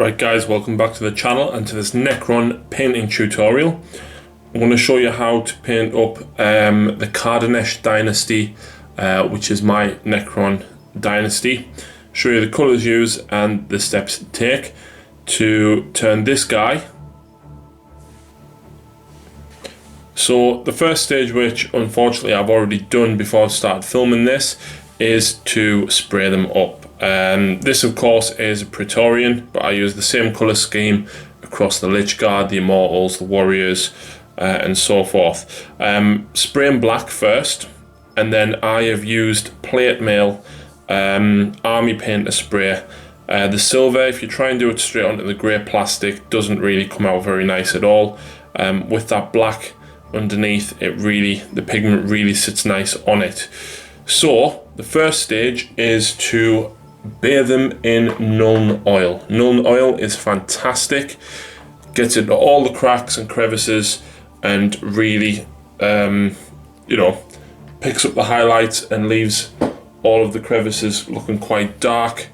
Right guys, welcome back to the channel and to this Necron painting tutorial. I'm going to show you how to paint up the Cardanesh dynasty, which is my Necron dynasty. Show you the colours used and the steps to take to turn this guy. So the first stage, which unfortunately I've already done before I started filming this, is to spray them up. This of course is a Praetorian, but I use the same colour scheme across the Lich Guard, the Immortals, the Warriors, and so forth. Spray them black first, and then I have used plate mail army painter spray. The silver, if you try and do it straight onto the grey plastic, doesn't really come out very nice at all. With that black underneath, the pigment really sits nice on it. So the first stage is to bathe them in Nuln oil. Nuln oil is fantastic, gets into all the cracks and crevices and really picks up the highlights and leaves all of the crevices looking quite dark.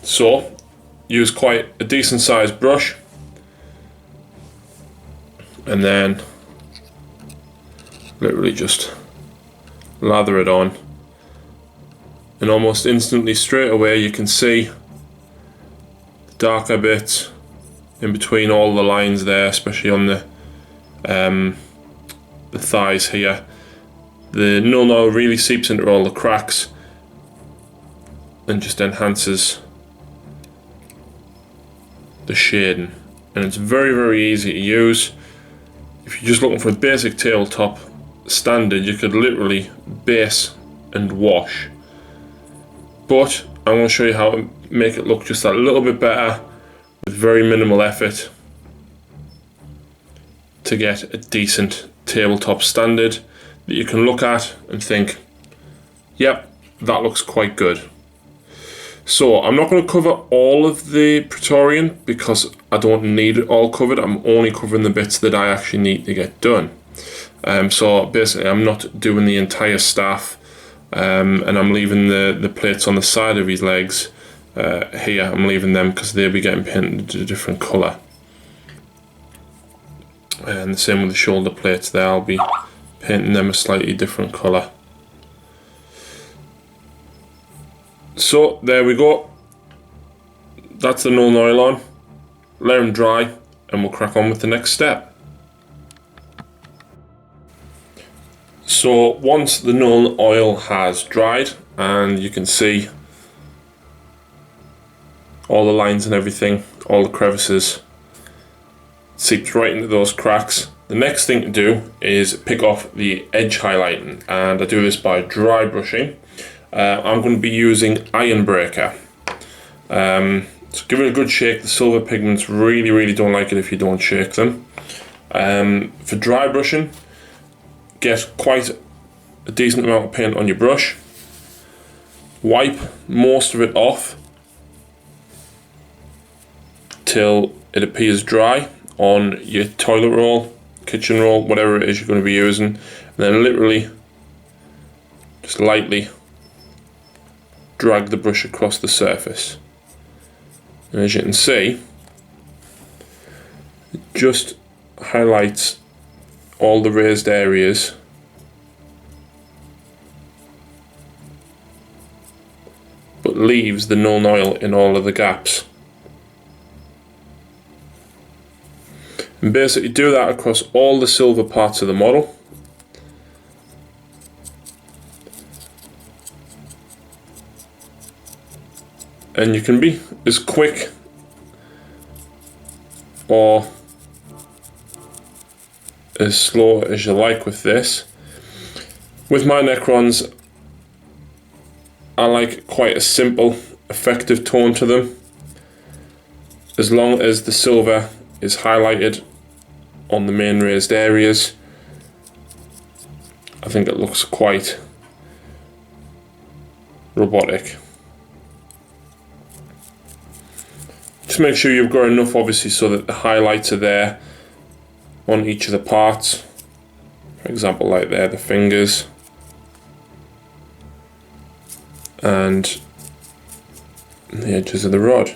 So use quite a decent sized brush and then literally just lather it on, and almost instantly straight away you can see the darker bits in between all the lines there, especially on the thighs here. The Nuln oil really seeps into all the cracks and just enhances the shading, and it's very easy to use. If you're just looking for a basic tabletop standard, you could literally base and wash, but I'm going to show you how to make it look just a little bit better with very minimal effort to get a decent tabletop standard that you can look at and think, yep, that looks quite good. So I'm not going to cover all of the Praetorian because I don't need it all covered. I'm only covering the bits that I actually need to get done. So basically I'm not doing the entire staff, and I'm leaving the plates on the side of his legs here. I'm leaving them because they'll be getting painted a different colour. And the same with the shoulder plates there, I'll be painting them a slightly different colour. So there we go, that's the Nuln oil on. Let them dry and we'll crack on with the next step. So once the Nuln oil has dried and you can see all the lines and everything, all the crevices, seeps right into those cracks, the next thing to do is pick off the edge highlighting, and I do this by dry brushing. I'm going to be using Iron Breaker. So give it a good shake. The silver pigments really don't like it if you don't shake them. For dry brushing, get quite a decent amount of paint on your brush. Wipe most of it off till it appears dry on your toilet roll, kitchen roll, whatever it is you're going to be using, and then literally just lightly drag the brush across the surface, and as you can see, it just highlights all the raised areas but leaves the Nuln oil in all of the gaps. And basically do that across all the silver parts of the model. And you can be as quick or as slow as you like with this. With my Necrons, I like quite a simple, effective tone to them. As long as the silver is highlighted on the main raised areas, I think it looks quite robotic. Just make sure you've got enough, obviously, so that the highlights are there on each of the parts. For example, like there, the fingers. And the edges of the rod.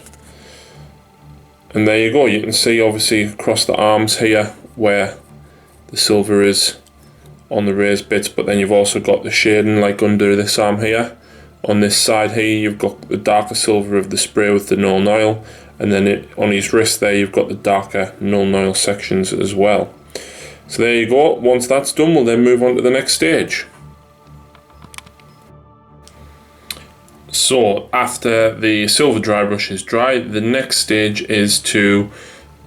And there you go, you can see obviously across the arms here where the silver is on the raised bits, but then you've also got the shading like under this arm here. On this side here you've got the darker silver of the spray with the null oil, and then on his wrist there you've got the darker null oil sections as well. So there you go. Once that's done, we'll then move on to the next stage. So after the silver dry brush is dry, the next stage is to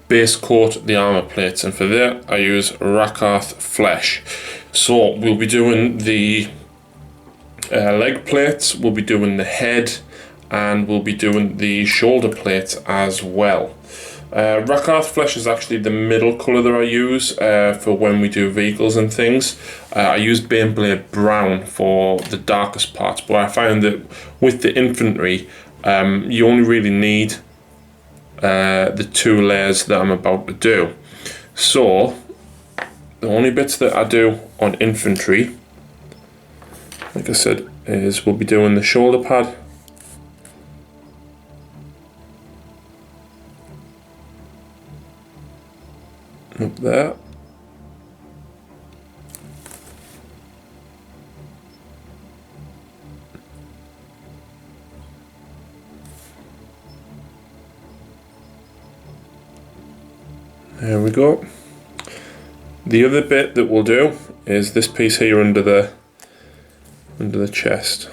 base coat the armor plates, and for that I use Rakarth Flesh. So we'll be doing the leg plates, we'll be doing the head, and we'll be doing the shoulder plates as well. Rakarth Flesh is actually the middle colour that I use for when we do vehicles and things. I use Baneblade Brown for the darkest parts, but I found that with the infantry you only really need the 2 layers that I'm about to do. So the only bits that I do on infantry, like I said, is we'll be doing the shoulder pad, up there, there we go. The other bit that we'll do is this piece here under the chest.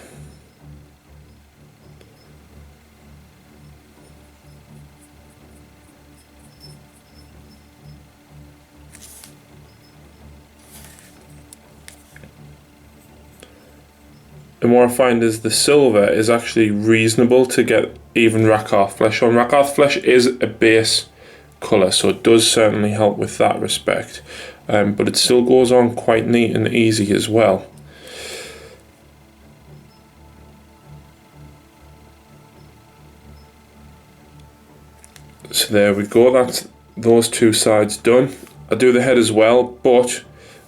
And what I find is the silver is actually reasonable to get even Rakarth Flesh on. Rakarth Flesh is a base colour, so it does certainly help with that respect, but it still goes on quite neat and easy as well. So there we go, that's those 2 sides done. I do the head as well, but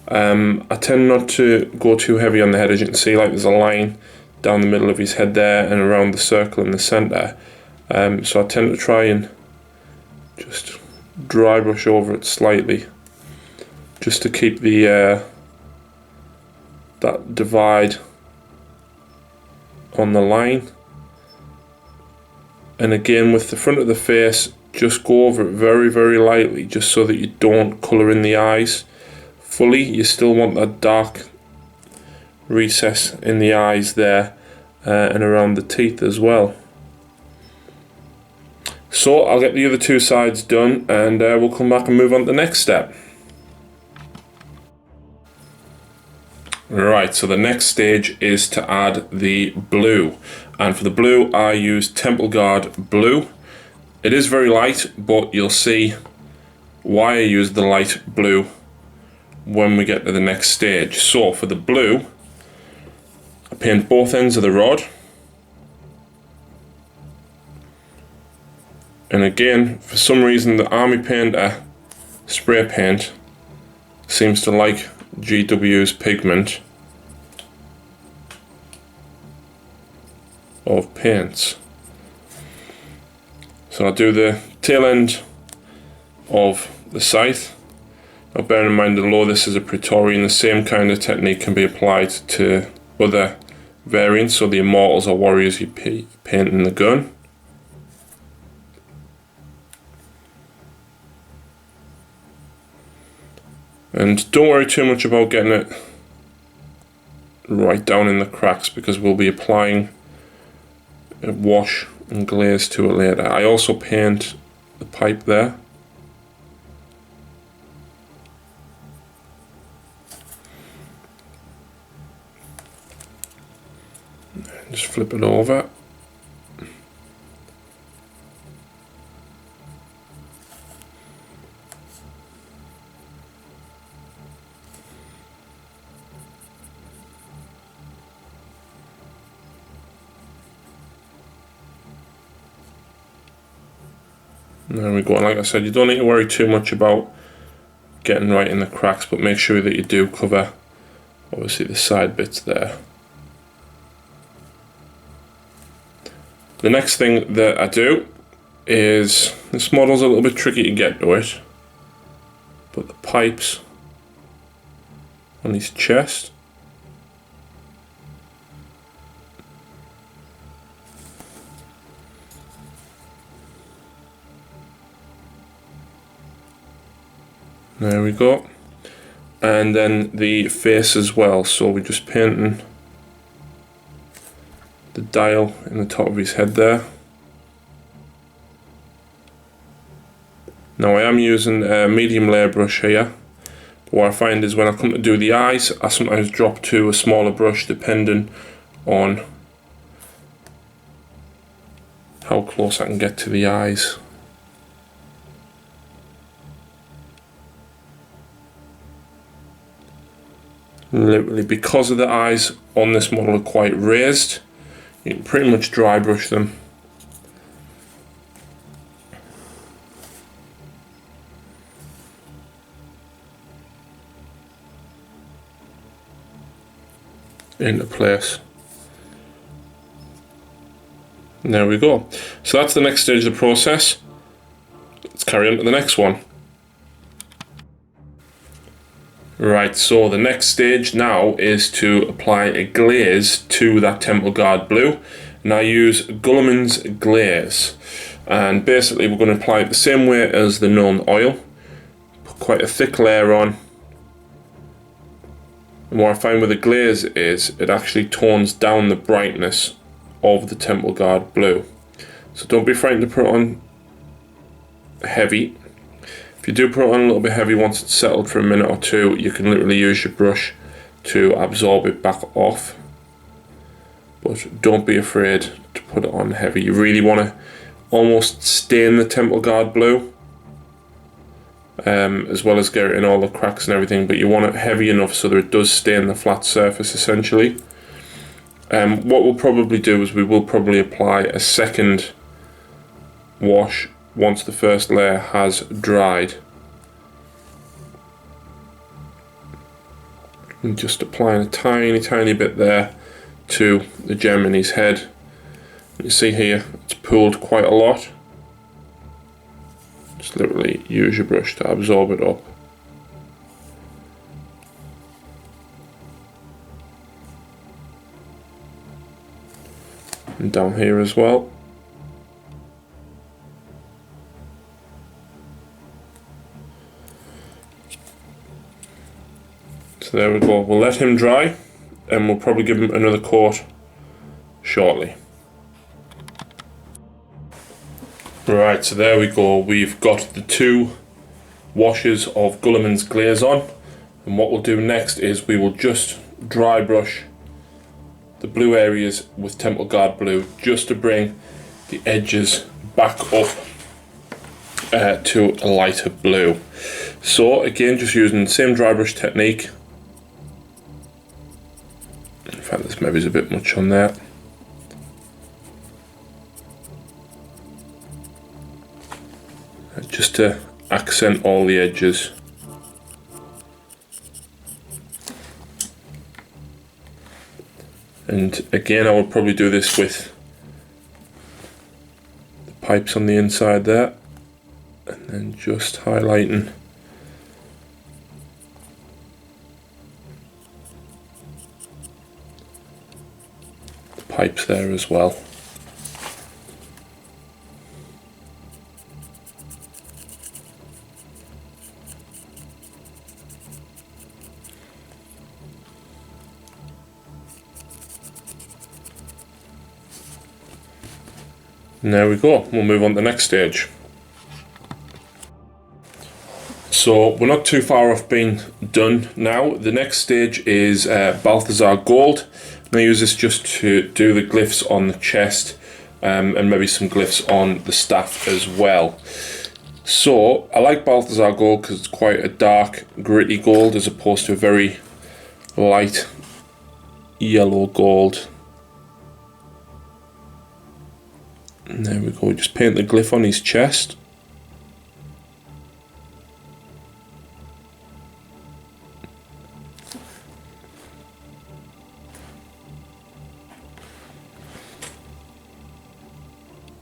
I tend not to go too heavy on the head. As you can see, like there's a line down the middle of his head there and around the circle in the centre, so I tend to try and just dry brush over it slightly, just to keep the that divide on the line. And again, with the front of the face, just go over it very, very lightly, just so that you don't colour in the eyes fully. You still want that dark recess in the eyes there, and around the teeth as well. So I'll get the other 2 sides done, and we'll come back and move on to the next step. Right, so the next stage is to add the blue, and for the blue I use Temple Guard blue. It is very light, but you'll see why I use the light blue when we get to the next stage. So for the blue, I paint both ends of the rod, and again, for some reason the Army Painter spray paint seems to like GW's pigment of paints. So I'll do the tail end of the scythe. Now bear in mind, although this is a Praetorian, the same kind of technique can be applied to other variants. So the Immortals or Warriors, you paint in the gun. And don't worry too much about getting it right down in the cracks, because we'll be applying a wash and glaze to it later. I also paint the pipe there. And just flip it over. There we go, and like I said, you don't need to worry too much about getting right in the cracks, but make sure that you do cover obviously the side bits there. The next thing that I do is, this model's a little bit tricky to get to it, but the pipes on his chest. There we go. And then the face as well, so we're just painting the dial in the top of his head there. Now I am using a medium layer brush here, but what I find is when I come to do the eyes, I sometimes drop to a smaller brush depending on how close I can get to the eyes. Literally, because of the eyes on this model are quite raised, you can pretty much dry brush them. Into place. And there we go. So that's the next stage of the process. Let's carry on to the next one. Right, so the next stage now is to apply a glaze to that Temple Guard blue. And I use Gulliman's glaze. And basically we're going to apply it the same way as the Nuln oil. Put quite a thick layer on. And what I find with the glaze is it actually tones down the brightness of the Temple Guard blue. So don't be frightened to put it on heavy. If you do put it on a little bit heavy, once it's settled for a minute or two, you can literally use your brush to absorb it back off. But don't be afraid to put it on heavy. You really want to almost stain the Temple Guard blue, as well as get it in all the cracks and everything, but you want it heavy enough so that it does stain the flat surface essentially. What we'll probably do is we will probably apply a second wash once the first layer has dried. And just applying a tiny bit there to the gem in his head. You see here, it's pooled quite a lot. Just literally use your brush to absorb it up. And down here as well. So there we go, we'll let him dry and we'll probably give him another coat shortly. Right, so there we go, we've got the two washes of Gulliman's glaze on, and what we'll do next is we will just dry brush the blue areas with Temple Guard blue just to bring the edges back up to a lighter blue. So again, just using the same dry brush technique. In fact, this maybe is a bit much on there. Just to accent all the edges. And again, I would probably do this with the pipes on the inside there, and then just highlighting the pipes there as well. And there we go, we'll move on to the next stage. So we're not too far off being done now. The next stage is Balthazar Gold. And I use this just to do the glyphs on the chest and maybe some glyphs on the staff as well. So I like Balthazar Gold because it's quite a dark, gritty gold as opposed to a very light yellow gold. And there we go, just paint the glyph on his chest.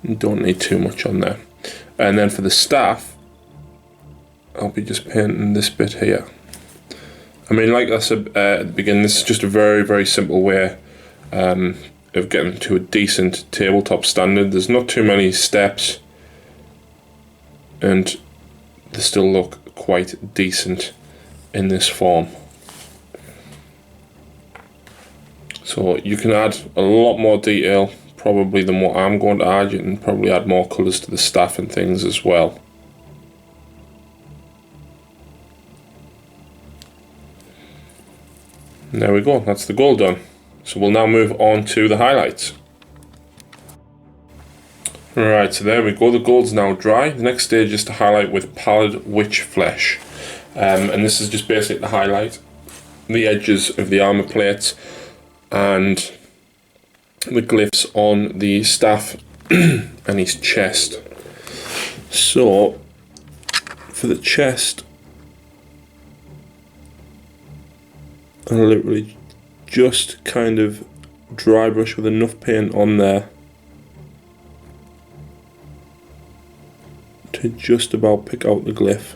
You don't need too much on there. And then for the staff, I'll be just painting this bit here. I mean, like I said at the beginning, this is just a very, very simple way of getting to a decent tabletop standard. There's not too many steps, and they still look quite decent in this form. So you can add a lot more detail probably than what I'm going to add. You can probably add more colours to the staff and things as well. And there we go, that's the gold done. So we'll now move on to the highlights. Right, so there we go, the gold's now dry. The next stage is to highlight with pallid witch flesh. And this is just basically to highlight the edges of the armour plates and the glyphs on the staff and his chest. So, for the chest, I'll literally just kind of dry brush with enough paint on there to just about pick out the glyph.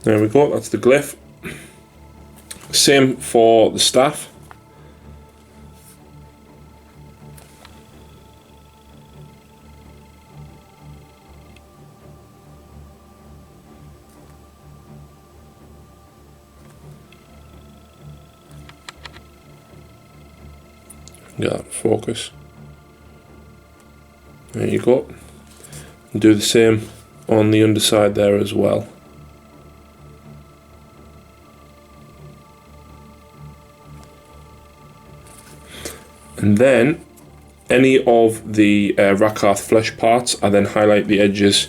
There we go, that's the glyph. Same for the staff. Get that focus. There you go. And do the same on the underside there as well. And then any of the Rakath flesh parts, I then highlight the edges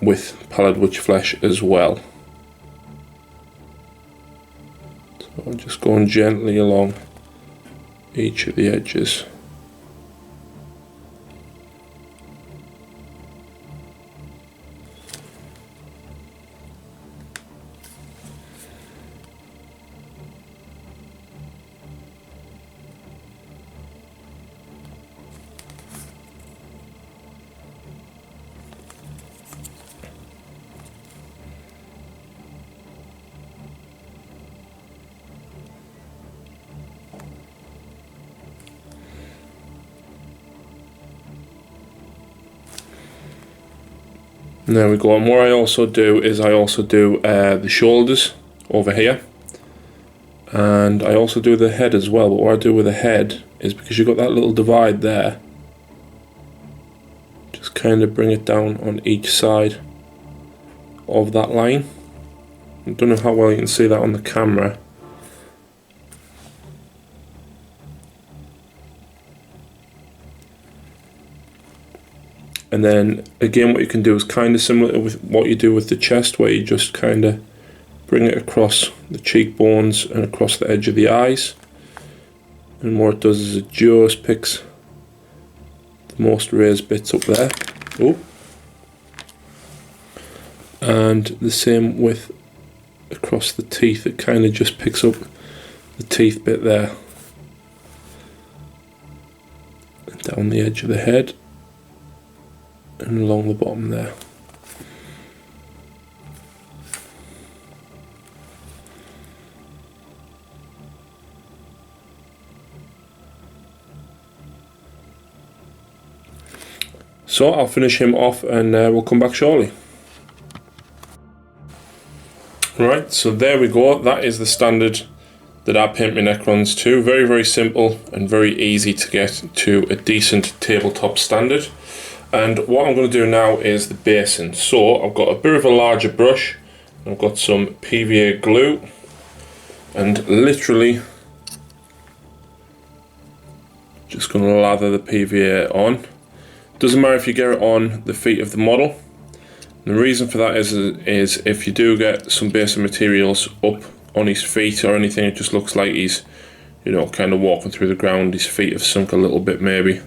with pallid witch flesh as well. So I'm just going gently along each of the edges. And there we go, and what I also do is I also do the shoulders over here, and I also do the head as well. But what I do with the head is, because you've got that little divide there, just kind of bring it down on each side of that line. I don't know how well you can see that on the camera. And then again, what you can do is kind of similar with what you do with the chest, where you just kind of bring it across the cheekbones and across the edge of the eyes. And what it does is it just picks the most raised bits up there. Oh. And the same with across the teeth, it kind of just picks up the teeth bit there. And down the edge of the head. And along the bottom there. So I'll finish him off and we'll come back shortly. Right, so there we go. That is the standard that I paint my Necrons to. Very, very simple and very easy to get to a decent tabletop standard. And what I'm going to do now is the basin. So I've got a bit of a larger brush, I've got some PVA glue, and literally just going to lather the PVA on. Doesn't matter if you get it on the feet of the model. And the reason for that is if you do get some basic materials up on his feet or anything, it just looks like he's, you know, kind of walking through the ground. His feet have sunk a little bit maybe.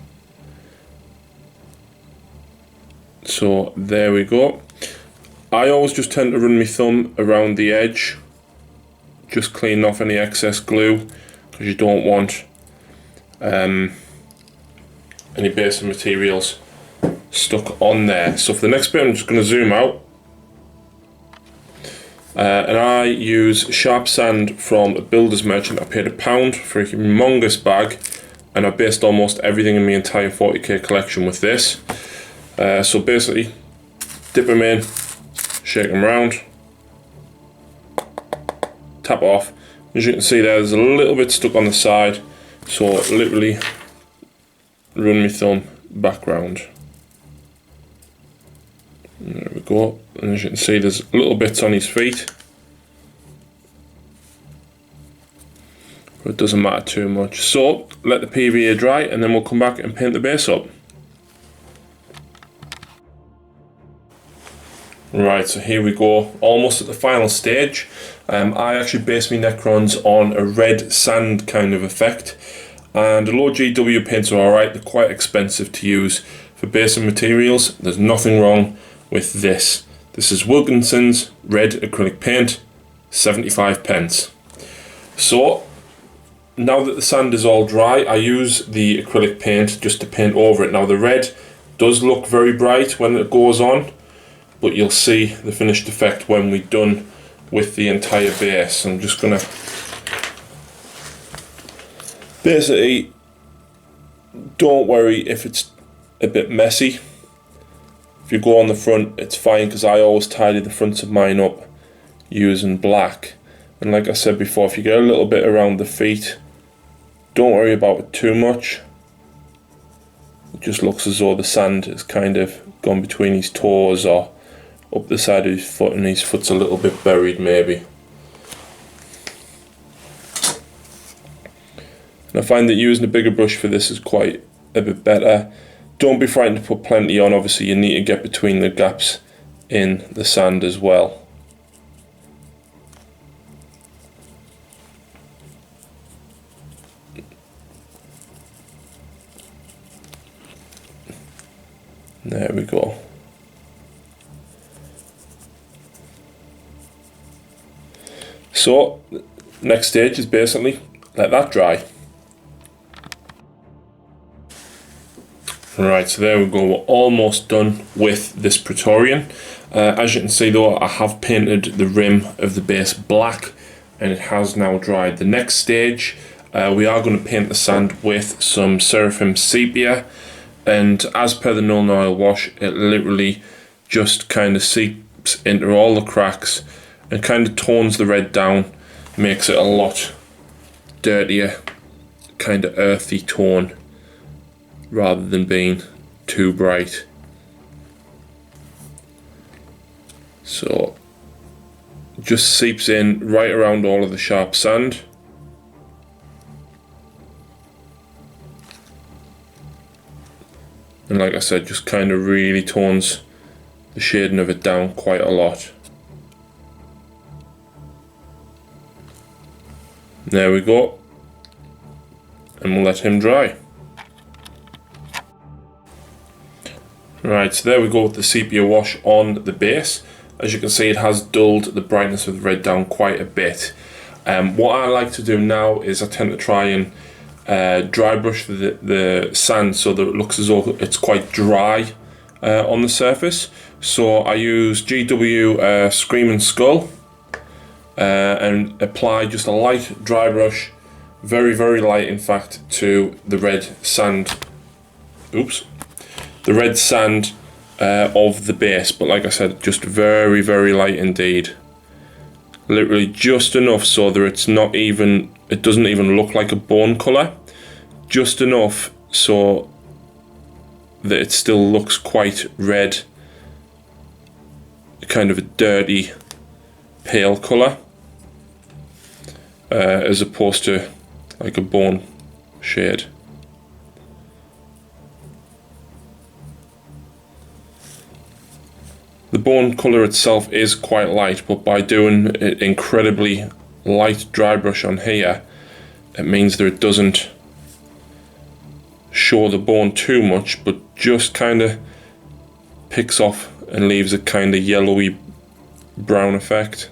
So there we go. I always just tend to run my thumb around the edge just cleaning off any excess glue, because you don't want any base of materials stuck on there. So for the next bit, I'm just going to zoom out. And I use sharp sand from a builder's merchant. I paid £1 for a humongous bag, and I based almost everything in my entire 40k collection with this. So basically, dip them in, shake them around, tap off. As you can see there's a little bit stuck on the side, so literally run my thumb back round. There we go, and as you can see there's little bits on his feet, but it doesn't matter too much. So let the PVA dry and then we'll come back and paint the base up. Right, so here we go, almost at the final stage. I actually based my Necrons on a red sand kind of effect, and the low GW paints are alright. They're quite expensive to use for basing materials. There's nothing wrong with this. This is Wilkinson's red acrylic paint, 75p. So now that the sand is all dry, I use the acrylic paint just to paint over it. Now the red does look very bright when it goes on, but you'll see the finished effect when we're done with the entire base. I'm just gonna basically, don't worry if it's a bit messy. If you go on the front, it's fine, because I always tidy the fronts of mine up using black. And like I said before, if you get a little bit around the feet, don't worry about it too much. It just looks as though the sand has kind of gone between his toes or up the side of his foot, and his foot's a little bit buried maybe. And I find that using a bigger brush for this is quite a bit better. Don't be frightened to put plenty on. Obviously you need to get between the gaps in the sand as well. There we go. So next stage is basically let that dry. Right, so there we go, we're almost done with this Praetorian. As you can see though, I have painted the rim of the base black, and it has now dried. The next stage, we are going to paint the sand with some Seraphim Sepia, and as per the Null Oil wash, it literally just kind of seeps into all the cracks and kind of tones the red down, makes it a lot dirtier, kind of earthy tone, rather than being too bright. So just seeps in right around all of the sharp sand. And like I said, just kind of really tones the shading of it down quite a lot. There we go. And we'll let him dry. Right, so there we go with the sepia wash on the base. As you can see, it has dulled the brightness of the red down quite a bit. What I like to do now is I tend to try and dry brush the sand so that it looks as though it's quite dry on the surface. So I use GW Screaming Skull and apply just a light dry brush, very light in fact, to the red sand. Oops. The red sand of the base, but like I said, just very light indeed. Literally just enough so that it's not even, it doesn't even look like a bone colour. Just enough so that it still looks quite red, kind of a dirty pale colour, as opposed to like a bone shade. The bone colour itself is quite light, but by doing an incredibly light dry brush on here, it means that it doesn't show the bone too much, but just kind of picks off and leaves a kind of yellowy brown effect.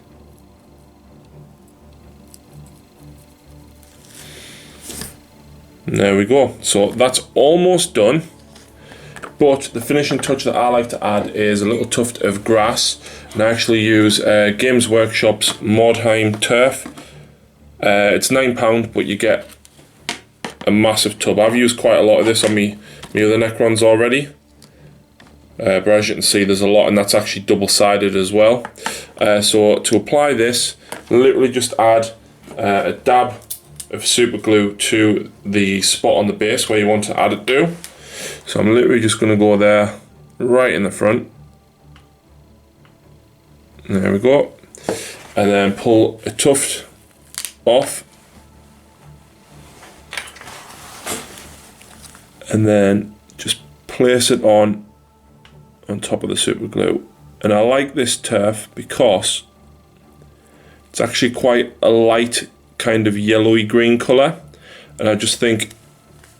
And there we go. So that's almost done. But the finishing touch that I like to add is a little tuft of grass. And I actually use Games Workshop's Mordheim turf. It's £9, but you get a massive tub. I've used quite a lot of this on me other Necrons already. But as you can see, there's a lot, and that's actually double-sided as well. So to apply this, literally just add a dab of super glue to the spot on the base where you want to add it to. So I'm literally just going to go there, right in the front. There we go. And then pull a tuft off. And then just place it on top of the super glue. And I like this turf because it's actually quite a light kind of yellowy green colour, and I just think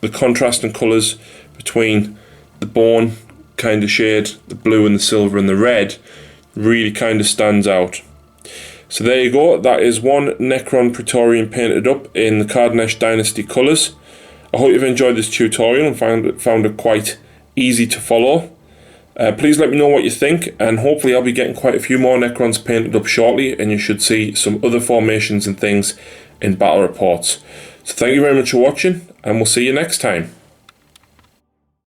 the contrast in colours between the bone kind of shade, the blue and the silver and the red, really kind of stands out. So there you go, that is one Necron Praetorian painted up in the Cardanesh Dynasty colours. I hope you've enjoyed this tutorial and found it quite easy to follow. Please let me know what you think, and hopefully I'll be getting quite a few more Necrons painted up shortly, and you should see some other formations and things in battle reports. So thank you very much for watching, and we'll see you next time.